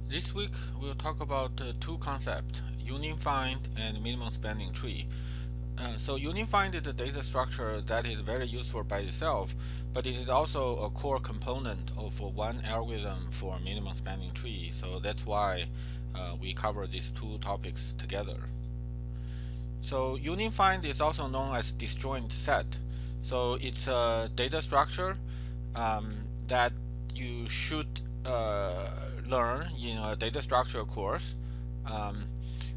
This week we'll talk about two concepts, union find and minimum spanning tree. So union find is a data structure that is very useful by itself, but it is also a core component of one algorithm for minimum spanning tree. So that's why we cover these two topics together. So union find is also known as disjoint set. So it's a data structure that you should learn in a data structure course. Um,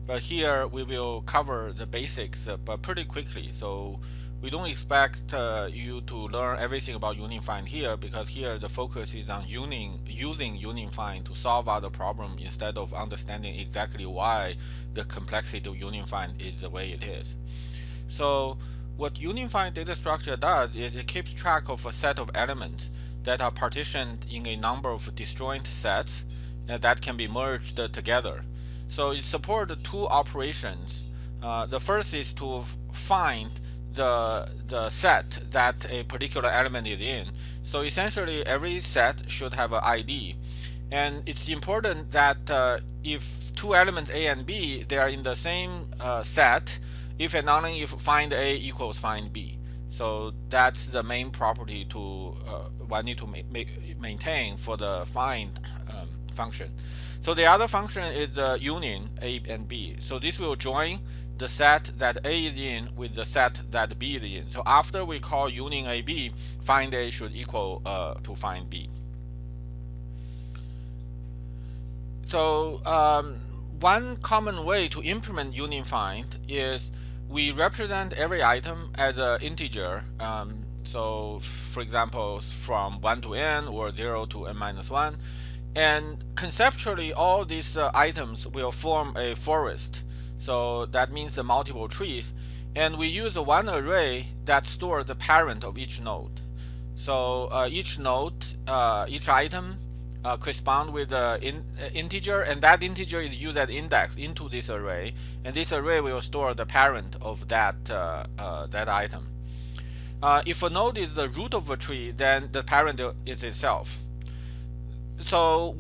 but here we will cover the basics, but pretty quickly. So we don't expect you to learn everything about union find here, because here the focus is on using union find to solve other problems instead of understanding exactly why the complexity of union find is the way it is. So what union find data structure does is it keeps track of a set of elements that are partitioned in a number of disjoint sets that can be merged together. So it supports two operations. The first is to find the set that a particular element is in. So essentially, every set should have an ID, and it's important that if two elements A and B they are in the same set, if and only if find A equals find B. So that's the main property to one need to maintain for the find function. So the other function is the union A and B. So this will join the set that A is in with the set that B is in. So after we call union AB, find A should equal to find B. So one common way to implement union find is we represent every item as an integer. So for example, from 1 to n or 0 to n minus 1. And conceptually, all these items will form a forest. So that means the multiple trees. And we use one array that stores the parent of each node. So each node, each item correspond with an integer, and that integer is used as index into this array. And this array will store the parent of that item. If a node is the root of a tree, then the parent is itself. So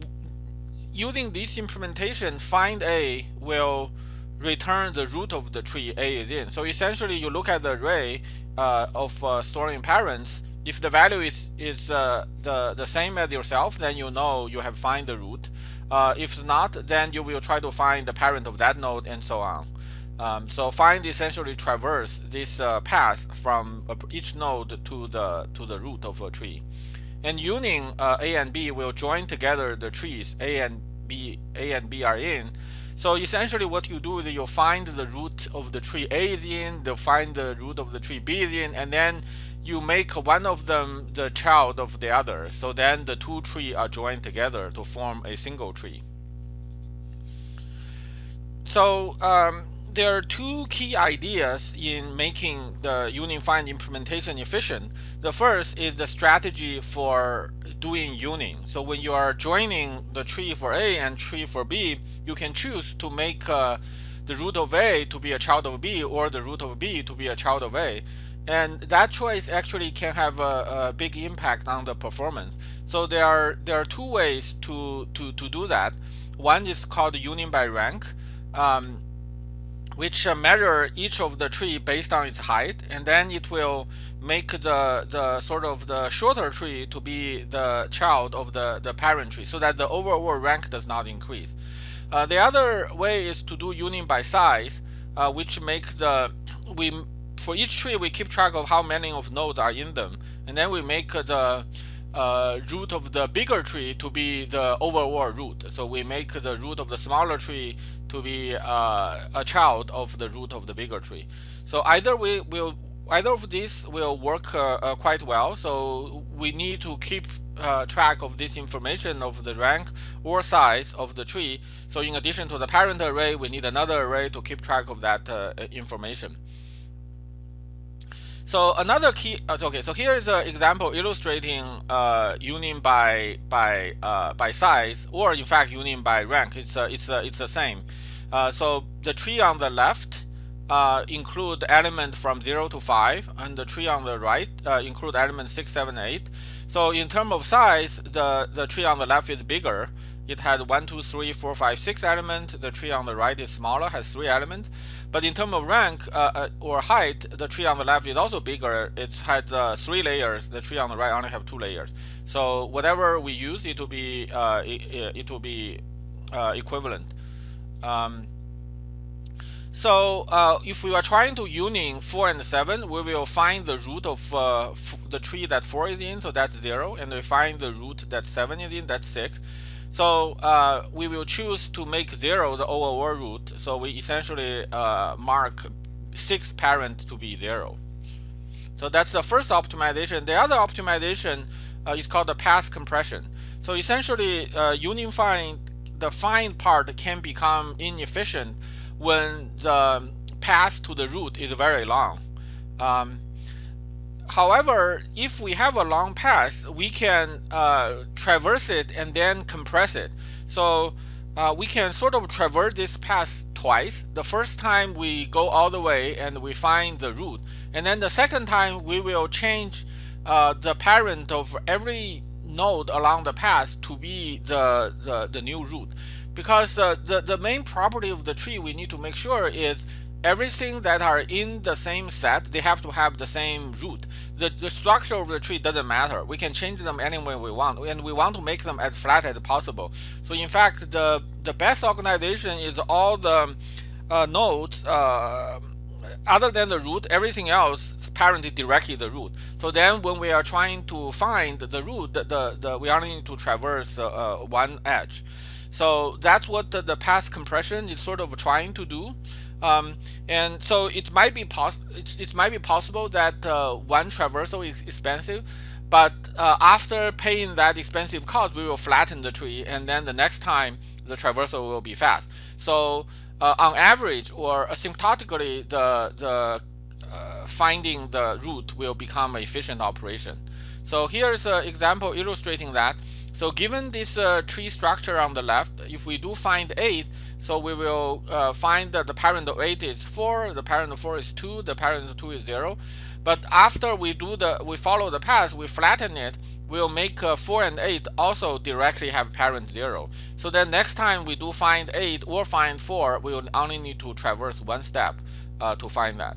using this implementation, find A will return the root of the tree A is in. So essentially, you look at the array of storing parents. If the value is the same as yourself, then you know you have find the root. If not, then you will try to find the parent of that node, and so on. So find essentially traverse this path from each node to the root of a tree. And union A and B will join together the trees A and B are in. So essentially what you do is you'll find the root of the tree A is in, they'll find the root of the tree B is in, and then you make one of them the child of the other. So then the two trees are joined together to form a single tree. So there are two key ideas in making the union find implementation efficient. The first is the strategy for doing union. So when you are joining the tree for A and tree for B, you can choose to make the root of A to be a child of B, or the root of B to be a child of A. And that choice actually can have a big impact on the performance. So there are two ways to do that. One is called union by rank, which measure each of the tree based on its height, and then it will make the sort of the shorter tree to be the child of the parent tree, so that the overall rank does not increase. The other way is to do union by size, which makes for each tree we keep track of how many of nodes are in them, and then we make the root of the bigger tree to be the overall root. So we make the root of the smaller tree to be a child of the root of the bigger tree. So either of these will work quite well. So we need to keep track of this information of the rank or size of the tree. So in addition to the parent array, we need another array to keep track of that information. So another key. Okay, so here is an example illustrating union by size, or in fact union by rank. It's the same. So the tree on the left include element from 0 to 5, and the tree on the right include elements 6, 7, 8. So in terms of size, the tree on the left is bigger. it had 1, 2, 3, 4, 5, 6 elements. The tree on the right is smaller, has 3 elements. But in terms of rank or height, the tree on the left is also bigger. It has 3 layers. The tree on the right only have 2 layers. So whatever we use, it will be equivalent. So if we are trying to union 4 and 7, we will find the root of the tree that 4 is in, so that's 0, and we find the root that 7 is in, that's 6. So we will choose to make 0 the overall root. So we essentially mark 6th parent to be 0. So that's the first optimization. The other optimization is called the path compression. So essentially, unifying the find part can become inefficient when the path to the root is very long. However, if we have a long path, we can traverse it and then compress it. So we can sort of traverse this path twice. The first time we go all the way and we find the root, and then the second time we will change the parent of every node along the path to be the new root. Because the main property of the tree we need to make sure is everything that are in the same set, they have to have the same root. The structure of the tree doesn't matter. We can change them any way we want, and we want to make them as flat as possible. So in fact, the best organization is all the nodes other than the root, everything else parented directly the root. So then when we are trying to find the root, we only need to traverse one edge. So that's what the path compression is sort of trying to do. And so it might be possible that one traversal is expensive, but after paying that expensive cost, we will flatten the tree, and then the next time the traversal will be fast. So on average or asymptotically, the finding the root will become an efficient operation. So here's an example illustrating that. So given this tree structure on the left, if we do find 8, so we will find that the parent of 8 is 4, the parent of 4 is 2, the parent of 2 is 0. But after we follow the path, we flatten it, we'll make 4 and 8 also directly have parent 0. So then next time we do find 8 or find 4, we will only need to traverse one step to find that.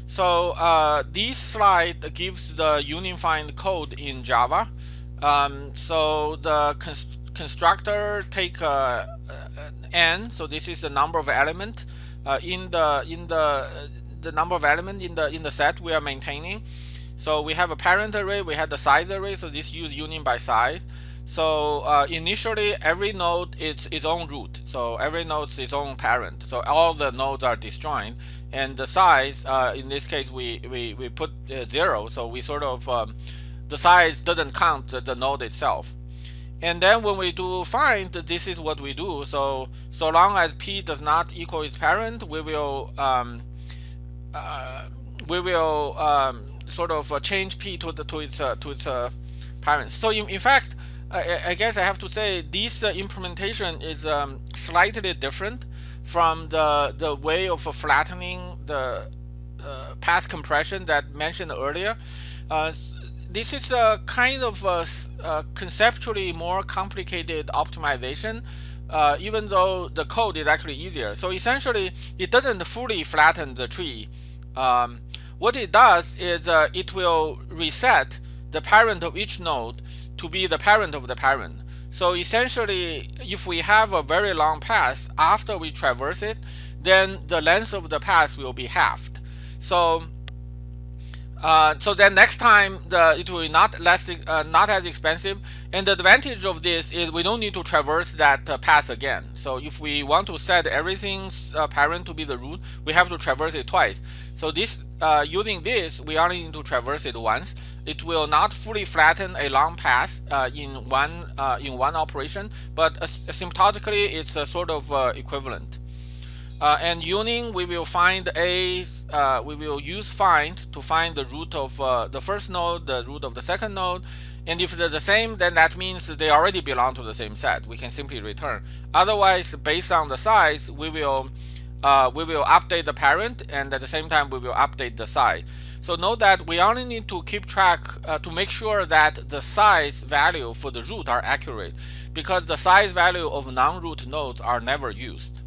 So this slide gives the unified code in Java. So the constructor take n. So this is the number of element in the number of element in the set we are maintaining. So we have a parent array, we have the size array. So this use union by size. So initially every node is its own root. So every node is its own parent. So all the nodes are disjoint, and the size in this case we put 0. So we sort of the size doesn't count the node itself. And then when we do find, this is what we do. So long as p does not equal its parent, we will sort of change p to its parent. So in fact, I guess I have to say this implementation is slightly different from the way of flattening the path compression that mentioned earlier. This is a kind of conceptually more complicated optimization, even though the code is actually easier. So essentially, it doesn't fully flatten the tree. What it does is it will reset the parent of each node to be the parent of the parent. So essentially, if we have a very long path, after we traverse it, then the length of the path will be halved. So then next time it will be not as expensive, and the advantage of this is we don't need to traverse that path again. So if we want to set everything's parent to be the root, we have to traverse it twice. So this using this, we only need to traverse it once. It will not fully flatten a long path in one operation, but asymptotically it's a sort of equivalent. And union, we will use find to find the root of the first node, the root of the second node, and if they're the same, then that means they already belong to the same set. We can simply return. Otherwise, based on the size, we will update the parent, and at the same time we will update the size. So note that we only need to keep track to make sure that the size value for the root are accurate, because the size value of non-root nodes are never used.